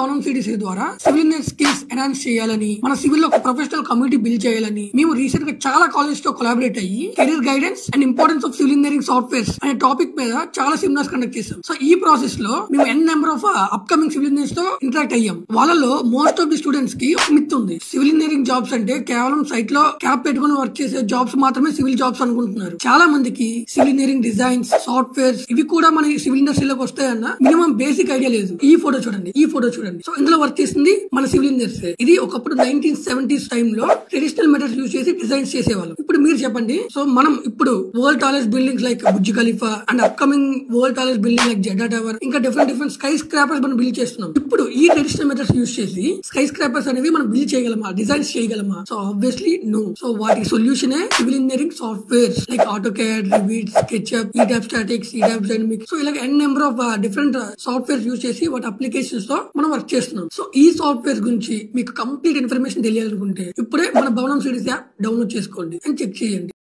భవనం సిడిసి ద్వారా civil engineer skills enhance చేయాలని, మన సివిల్ లో ఒక ప్రొఫెషనల్ కమ్యూనిటీ బిల్డ్ చేయాలని మేము రీసెంట్ గా చాలా కాలేజ్ తో కొలాబరేట్ అయ్యి career guidance and importance of civil engineering softwares అనే టాపిక్ మీద చాలా సెమినార్స్ కండక్ట్ చేసాం. సో ఈ ప్రాసెస్ లో మేము N number of upcoming civil engineers తో ఇంటరాక్ట్ అయ్యాం. వాళ్ళలో మోస్ట్ ఆఫ్ ది స్టూడెంట్స్ కి మిత్ ఉంది, సివిల్ ఇంజనీరింగ్ జాబ్స్ అంటే కేవలం సైట్ లో క్యాప్ పెట్టుకుని వర్క్ చేసే జాబ్స్ మాత్రమే సివిల్ జాబ్స్ అనుకుంటున్నారు. చాలా మందికి సివిల్ ఇంజనీరింగ్ డిజైన్స్, సాఫ్ట్వేర్స్ ఇవి కూడా మన సివిల్ ఇండస్ట్రీలోకి వస్తాయన్న మినిమం బేసిక్ ఐడియా లేదు. ఈ ఫోటో చూడండి. సో ఇందులో వర్క్ చేసింది మన సివిల్ ఇంజనీర్స్. ఇది ఒకప్పుడు 1970s టైమ్ లో ట్రెడిషనల్ మెథడ్స్ యూజ్ చేసి డిజైన్స్ చేసేవాళ్ళు. ఇప్పుడు మీరు చెప్పండి, సో మనం ఇప్పుడు world tallest buildings like Burj Khalifa and upcoming world tallest building like Jeddah tower, ఇంకా డిఫరెంట్ స్కై స్క్రాపర్స్ మనం బిల్డ్ చేస్తున్నాం. ఇప్పుడు ఈ ట్రెడిషనల్ మెథడ్స్ యూజ్ చేసి స్కై స్క్రాపర్స్ అనేవి మనం బిల్డ్ చేయగలమా, డిజైన్స్ చేయగలమా? So obviously no. సో వాటి solution civil engineering softwares like AutoCAD, Revit, SketchUp, ETABS statics, ETABS dynamics, so ఇలా ఎన్ number of different softwares use చేసి వాటి అప్లికేషన్స్ తో మనం వర్క్ చేస్తున్నాం. సో ఈ సాఫ్ట్వేర్ గురించి మీకు కంప్లీట్ ఇన్ఫర్మేషన్ తెలియాలనుకుంటే ఇప్పుడే మన భవనం సిరీస్ యాప్ డౌన్లోడ్ చేసుకోండి అండ్ చెక్ చేయండి.